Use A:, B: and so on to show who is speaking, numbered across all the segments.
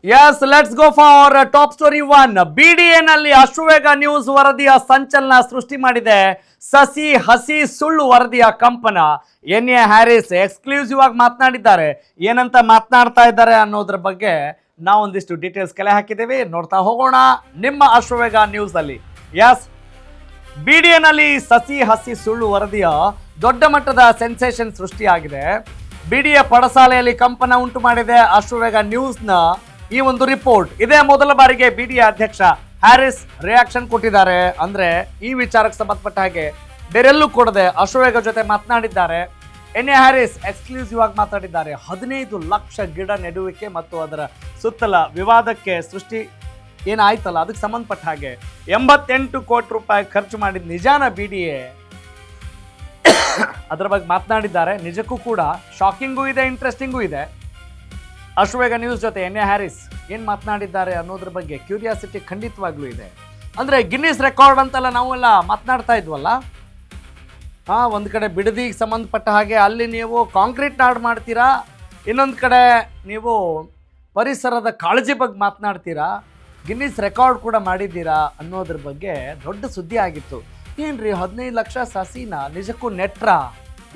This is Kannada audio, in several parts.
A: S let's go for top story one. ಬಿಡಿಎನಲ್ಲಿ ಅಶ್ವವೇಗ ನ್ಯೂಸ್ ವರದಿಯ ಸಂಚಲನ ಸೃಷ್ಟಿ ಮಾಡಿದೆ. ಸಸಿ ಹಸಿ ಸುಳ್ಳು ವರದಿಯ ಕಂಪನ. ಎನ್.ಎ. ಹ್ಯಾರಿಸ್ ಎಕ್ಸ್ಕ್ಲೂಸಿವ್ ಆಗಿ ಮಾತನಾಡಿದ್ದಾರೆ. ಏನಂತ ಮಾತನಾಡ್ತಾ ಇದ್ದಾರೆ ಅನ್ನೋದ್ರ ಬಗ್ಗೆ ನಾವೊಂದಿಷ್ಟು ಡೀಟೇಲ್ಸ್ ಕಲೆ ಹಾಕಿದ್ದೇವೆ, ನೋಡ್ತಾ ಹೋಗೋಣ ನಿಮ್ಮ ಅಶ್ವವೇಗ ನ್ಯೂಸ್ ಅಲ್ಲಿ. ಎಸ್, ಬಿಡಿಎನಲ್ಲಿ ಸಸಿ ಹಸಿ ಸುಳ್ಳು ವರದಿಯ ದೊಡ್ಡ ಮಟ್ಟದ ಸೆನ್ಸೇಷನ್ ಸೃಷ್ಟಿಯಾಗಿದೆ. ಬಿಡಿಎ ಪಡಸಾಲೆಯಲ್ಲಿ ಕಂಪನ ಉಂಟು ಮಾಡಿದೆ ಅಶ್ವವೇಗ ನ್ಯೂಸ್ನ ಈ ಒಂದು ರಿಪೋರ್ಟ್. ಇದೇ ಮೊದಲ ಬಾರಿಗೆ ಬಿಡಿಎ ಅಧ್ಯಕ್ಷ ಹ್ಯಾರಿಸ್ ರಿಯಾಕ್ಷನ್ ಕೊಟ್ಟಿದ್ದಾರೆ. ಅಂದ್ರೆ ಈ ವಿಚಾರಕ್ಕೆ ಸಂಬಂಧಪಟ್ಟ ಹಾಗೆ ಬೇರೆಲ್ಲೂ ಕೊಡದೆ ಅಶ್ವವೇಗ ಜೊತೆ ಮಾತನಾಡಿದ್ದಾರೆ. ಎನ್.ಎ. ಹ್ಯಾರಿಸ್ ಎಕ್ಸ್ಕ್ಲೂಸಿವ್ ಆಗಿ ಮಾತಾಡಿದ್ದಾರೆ. 15 ಲಕ್ಷ ಗಿಡ ನೆಡುವಿಕೆ ಮತ್ತು ಅದರ ಸುತ್ತಲ ವಿವಾದಕ್ಕೆ ಸೃಷ್ಟಿ ಏನಾಯ್ತಲ್ಲ ಅದಕ್ಕೆ ಸಂಬಂಧಪಟ್ಟ ಹಾಗೆ 88 ಕೋಟಿ ರೂಪಾಯಿ ಖರ್ಚು ಮಾಡಿದ ನಿಜಾನ ಬಿಡಿಎ ಅದರ ಬಗ್ಗೆ ಮಾತನಾಡಿದ್ದಾರೆ. ನಿಜಕ್ಕೂ ಕೂಡ ಶಾಕಿಂಗೂ ಇದೆ, ಇಂಟ್ರೆಸ್ಟಿಂಗೂ ಇದೆ. ಅಶ್ವವೇಗ ನ್ಯೂಸ್ ಜೊತೆ ಎನ್.ಎ. ಹ್ಯಾರಿಸ್ ಏನು ಮಾತನಾಡಿದ್ದಾರೆ ಅನ್ನೋದ್ರ ಬಗ್ಗೆ ಕ್ಯೂರಿಯಾಸಿಟಿ ಖಂಡಿತವಾಗ್ಲೂ ಇದೆ. ಅಂದರೆ ಗಿನ್ನಿಸ್ ರೆಕಾರ್ಡ್ ಅಂತೆಲ್ಲ ನಾವೆಲ್ಲ ಮಾತನಾಡ್ತಾ ಇದ್ವಲ್ಲ, ಒಂದು ಕಡೆ ಬಿಡದಿಗೆ ಸಂಬಂಧಪಟ್ಟ ಹಾಗೆ ಅಲ್ಲಿ ನೀವು ಕಾಂಕ್ರೀಟ್ ನಾಡ್ ಮಾಡ್ತೀರಾ, ಇನ್ನೊಂದು ಕಡೆ ನೀವು ಪರಿಸರದ ಕಾಳಜಿ ಬಗ್ಗೆ ಮಾತನಾಡ್ತೀರಾ, ಗಿನ್ನಿಸ್ ರೆಕಾರ್ಡ್ ಕೂಡ ಮಾಡಿದ್ದೀರಾ ಅನ್ನೋದ್ರ ಬಗ್ಗೆ ದೊಡ್ಡ ಸುದ್ದಿ ಆಗಿತ್ತು. ಏನ್ರಿ 15 ಲಕ್ಷ ಸಸಿನ ನಿಜಕ್ಕೂ ನೆಟ್ರ?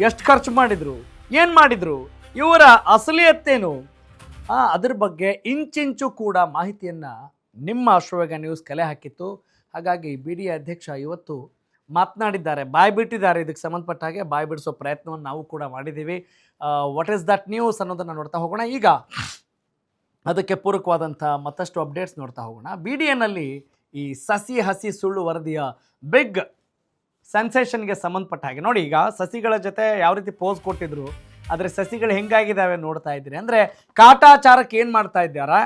A: ಎಷ್ಟು ಖರ್ಚು ಮಾಡಿದ್ರು? ಏನು ಮಾಡಿದ್ರು? ಇವರ ಅಸಲಿಯತ್ತೇನು? ಅದ್ರ ಬಗ್ಗೆ ಇಂಚಿಂಚು ಕೂಡ ಮಾಹಿತಿಯನ್ನು ನಿಮ್ಮ ಅಶ್ವವೇಗ ನ್ಯೂಸ್ ಕಲೆ ಹಾಕಿತ್ತು. ಹಾಗಾಗಿ ಬಿಡಿಎ ಅಧ್ಯಕ್ಷ ಇವತ್ತು ಮಾತನಾಡಿದ್ದಾರೆ, ಬಾಯ್ ಬಿಟ್ಟಿದ್ದಾರೆ. ಇದಕ್ಕೆ ಸಂಬಂಧಪಟ್ಟ ಹಾಗೆ ಬಾಯ್ ಬಿಡಿಸೋ ಪ್ರಯತ್ನವನ್ನು ನಾವು ಕೂಡ ಮಾಡಿದ್ದೀವಿ. ವಾಟ್ ಈಸ್ ದಟ್ ನ್ಯೂಸ್ ಅನ್ನೋದನ್ನು ನೋಡ್ತಾ ಹೋಗೋಣ. ಈಗ ಅದಕ್ಕೆ ಪೂರಕವಾದಂಥ ಮತ್ತಷ್ಟು ಅಪ್ಡೇಟ್ಸ್ ನೋಡ್ತಾ ಹೋಗೋಣ. ಬಿಡಿಎನಲ್ಲಿ ಈ ಸಸಿ ಹಸಿ ಸುಳ್ಳು ವರದಿಯ ಬಿಗ್ ಸೆನ್ಸೇಷನ್ಗೆ ಸಂಬಂಧಪಟ್ಟ ಹಾಗೆ ನೋಡಿ, ಈಗ ಸಸಿಗಳ ಜೊತೆ ಯಾವ ರೀತಿ ಪೋಸ್ ಕೊಟ್ಟಿದ್ರು, ಆದರೆ ಸಸಿಗಳು ಹೆಂಗಾಗಿದ್ದಾವೆ ನೋಡ್ತಾ ಇದ್ದೀರಿ. ಅಂದರೆ ಕಾಟಾಚಾರಕ್ಕೆ ಏನು ಮಾಡ್ತಾ ಇದ್ದಾರಾ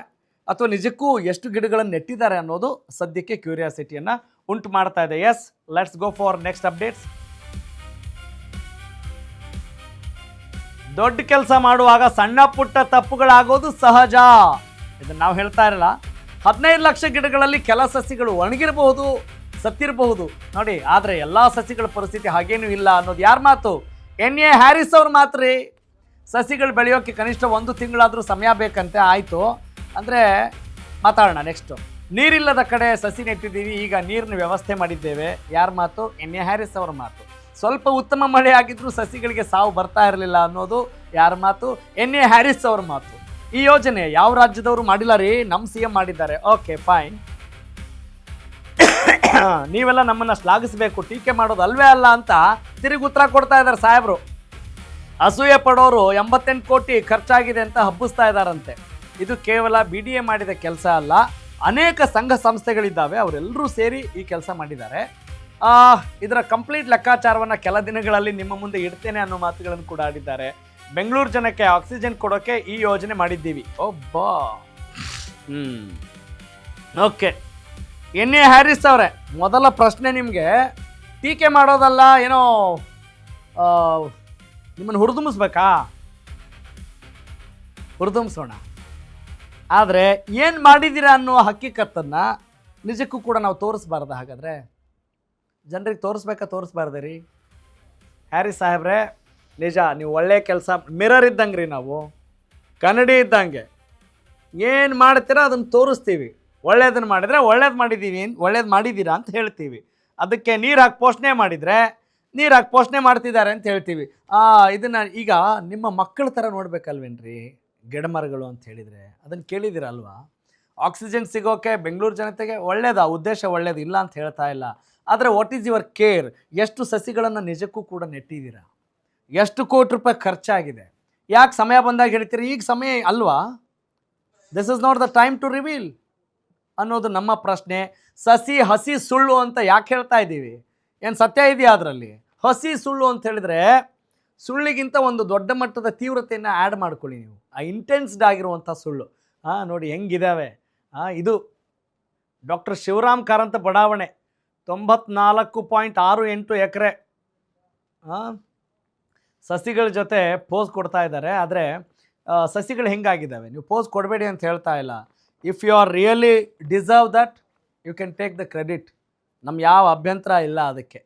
A: ಅಥವಾ ನಿಜಕ್ಕೂ ಎಷ್ಟು ಗಿಡಗಳನ್ನು ನೆಟ್ಟಿದ್ದಾರೆ ಅನ್ನೋದು ಸದ್ಯಕ್ಕೆ ಕ್ಯೂರಿಯಾಸಿಟಿಯನ್ನು ಉಂಟು ಮಾಡ್ತಾ ಇದೆ. Yes, let's go for next updates. ದೊಡ್ಡ ಕೆಲಸ ಮಾಡುವಾಗ ಸಣ್ಣ ಪುಟ್ಟ ತಪ್ಪುಗಳಾಗೋದು ಸಹಜ, ಇದನ್ನು ನಾವು ಹೇಳ್ತಾ ಇರಲ್ಲ. 15 ಲಕ್ಷ ಗಿಡಗಳಲ್ಲಿ ಕೆಲ ಸಸಿಗಳು ಒಣಗಿರಬಹುದು, ಸತ್ತಿರಬಹುದು ನೋಡಿ, ಆದರೆ ಎಲ್ಲ ಸಸಿಗಳ ಪರಿಸ್ಥಿತಿ ಹಾಗೇನೂ ಇಲ್ಲ ಅನ್ನೋದು ಯಾರ ಮಾತು? ಎನ್.ಎ. ಹ್ಯಾರಿಸ್ ಅವ್ರ ಮಾತ್ರ. ಸಸಿಗಳು ಬೆಳೆಯೋಕ್ಕೆ ಕನಿಷ್ಠ 1 ತಿಂಗಳಾದರೂ ಸಮಯ ಬೇಕಂತೆ. ಆಯಿತು ಅಂದರೆ ಮಾತಾಡೋಣ. ನೆಕ್ಸ್ಟು, ನೀರಿಲ್ಲದ ಕಡೆ ಸಸಿ ನೆಟ್ಟಿದ್ದೀವಿ, ಈಗ ನೀರಿನ ವ್ಯವಸ್ಥೆ ಮಾಡಿದ್ದೇವೆ. ಯಾರ ಮಾತು? ಎನ್.ಎ. ಹ್ಯಾರಿಸ್ ಅವರ ಮಾತು. ಸ್ವಲ್ಪ ಉತ್ತಮ ಮಳೆ ಆಗಿದ್ರೂ ಸಸಿಗಳಿಗೆ ಸಾವು ಬರ್ತಾ ಇರಲಿಲ್ಲ ಅನ್ನೋದು ಯಾರ ಮಾತು? ಎನ್.ಎ. ಹ್ಯಾರಿಸ್ ಅವ್ರ ಮಾತು. ಈ ಯೋಜನೆ ಯಾವ ರಾಜ್ಯದವರು ಮಾಡಿಲ್ಲ ರೀ, ನಮ್ಮ CM ಮಾಡಿದ್ದಾರೆ. ಓಕೆ ಫೈನ್, ನೀವೆಲ್ಲ ನಮ್ಮನ್ನು ಶ್ಲಾಘಿಸಬೇಕು, ಟೀಕೆ ಮಾಡೋದು ಅಲ್ವೇ ಅಲ್ಲ ಅಂತ ತಿರುಗಿ ಉತ್ತರ ಕೊಡ್ತಾ ಇದ್ದಾರೆ ಸಾಹೇಬರು. ಅಸೂಯೆ ಪಡೋರು 88 ಕೋಟಿ ಖರ್ಚಾಗಿದೆ ಅಂತ ಹಬ್ಬಿಸ್ತಾ ಇದ್ದಾರಂತೆ. ಇದು ಕೇವಲ ಬಿಡಿಎ ಮಾಡಿದ ಕೆಲಸ ಅಲ್ಲ, ಅನೇಕ ಸಂಘ ಸಂಸ್ಥೆಗಳಿದ್ದಾವೆ, ಅವರೆಲ್ಲರೂ ಸೇರಿ ಈ ಕೆಲಸ ಮಾಡಿದ್ದಾರೆ. ಇದರ ಕಂಪ್ಲೀಟ್ ಲೆಕ್ಕಾಚಾರವನ್ನು ಕೆಲ ದಿನಗಳಲ್ಲಿ ನಿಮ್ಮ ಮುಂದೆ ಇಡ್ತೇನೆ ಅನ್ನೋ ಮಾತುಗಳನ್ನು ಕೂಡ ಆಡಿದ್ದಾರೆ. ಬೆಂಗಳೂರು ಜನಕ್ಕೆ ಆಕ್ಸಿಜನ್ ಕೊಡೋಕ್ಕೆ ಈ ಯೋಜನೆ ಮಾಡಿದ್ದೀವಿ. ಒಬ್ಬಾ ಓಕೆ, ಎನ್.ಎ. ಹ್ಯಾರಿಸ್ ಅವರೇ, ಮೊದಲ ಪ್ರಶ್ನೆ ನಿಮಗೆ ಟೀಕೆ ಮಾಡೋದಲ್ಲ, ಏನೋ ನಿಮ್ಮನ್ನು ಹುರಿದುಂಬಿಸ್ಬೇಕಾ? ಹುರಿದುಂಬಿಸೋಣ. ಆದರೆ ಏನು ಮಾಡಿದ್ದೀರಾ ಅನ್ನೋ ಹಕ್ಕಿಕತ್ತನ್ನು ನಿಜಕ್ಕೂ ಕೂಡ ನಾವು ತೋರಿಸ್ಬಾರ್ದು. ಹಾಗಾದರೆ ಜನರಿಗೆ ತೋರಿಸ್ಬಾರ್ದು ರೀ? ಹ್ಯಾರಿಸ್ ಸಾಹೇಬ್ರೆ, ನಿಜ ನೀವು ಒಳ್ಳೆಯ ಕೆಲಸ, ಮಿರರ್ ಇದ್ದಂಗೆ ರೀ, ನಾವು ಕನ್ನಡಿ ಇದ್ದಂಗೆ. ಏನು ಮಾಡ್ತೀರಾ ಅದನ್ನು ತೋರಿಸ್ತೀವಿ. ಒಳ್ಳೇದನ್ನು ಮಾಡಿದರೆ ಒಳ್ಳೇದು ಮಾಡಿದ್ದೀರಾ ಅಂತ ಹೇಳ್ತೀವಿ. ಅದಕ್ಕೆ ನೀರು ಹಾಕಿ ಪೋಷಣೆ ಮಾಡಿದರೆ ನೀರು ಹಾಕಿ ಪೋಷಣೆ ಮಾಡ್ತಿದ್ದಾರೆ ಅಂತ ಹೇಳ್ತೀವಿ. ಇದನ್ನು ಈಗ ನಿಮ್ಮ ಮಕ್ಕಳ ಥರ ನೋಡ್ಬೇಕಲ್ವೇನ್ರಿ ಗಿಡಮರಗಳು ಅಂತ ಹೇಳಿದರೆ? ಅದನ್ನು ಕೇಳಿದ್ದೀರಲ್ವಾ? ಆಕ್ಸಿಜನ್ ಸಿಗೋಕ್ಕೆ ಬೆಂಗಳೂರು ಜನತೆಗೆ ಒಳ್ಳೇದು, ಆ ಉದ್ದೇಶ ಒಳ್ಳೇದು, ಇಲ್ಲ ಅಂತ ಹೇಳ್ತಾ ಇಲ್ಲ. ಆದರೆ ವಾಟ್ ಈಸ್ ಯುವರ್ ಕೇರ್? ಎಷ್ಟು ಸಸಿಗಳನ್ನು ನಿಜಕ್ಕೂ ಕೂಡ ನೆಟ್ಟಿದ್ದೀರಾ? ಎಷ್ಟು ಕೋಟಿ ರೂಪಾಯಿ ಖರ್ಚಾಗಿದೆ? ಯಾಕೆ ಸಮಯ ಬಂದಾಗ ಹೇಳ್ತೀರಿ? ಈಗ ಸಮಯ ಅಲ್ವಾ? This is not the time to reveal ಅನ್ನೋದು ನಮ್ಮ ಪ್ರಶ್ನೆ. ಸಸಿ ಹಸಿ ಸುಳ್ಳು ಅಂತ ಯಾಕೆ ಹೇಳ್ತಾ ಇದ್ದೀವಿ? ಏನು ಸತ್ಯ ಇದೆಯಾ ಅದರಲ್ಲಿ? ಹಸಿ ಸುಳ್ಳು ಅಂತ ಹೇಳಿದರೆ ಸುಳ್ಳಿಗಿಂತ ಒಂದು ದೊಡ್ಡ ಮಟ್ಟದ ತೀವ್ರತೆಯನ್ನು ಆ್ಯಡ್ ಮಾಡ್ಕೊಳ್ಳಿ ನೀವು. ಆ ಇಂಟೆನ್ಸ್ಡ್ ಆಗಿರುವಂಥ ಸುಳ್ಳು ನೋಡಿ ಹೆಂಗಿದ್ದಾವೆ. ಇದು ಡಾಕ್ಟರ್ ಶಿವರಾಮ್ ಕಾರಂತ ಬಡಾವಣೆ, 94.68 ಎಕರೆ ಸಸಿಗಳ ಜೊತೆ ಪೋಸ್ ಕೊಡ್ತಾ ಇದ್ದಾರೆ. ಆದರೆ ಸಸಿಗಳು ಹೆಂಗಾಗಿದ್ದಾವೆ? ನೀವು ಪೋಸ್ ಕೊಡಬೇಡಿ ಅಂತ ಹೇಳ್ತಾ ಇಲ್ಲ. If you are really deserve that, you can take the credit. ನಮ್ಮ ಯಾವ ಅಭ್ಯಂತರ ಇಲ್ಲ ಅದಕ್ಕೆ.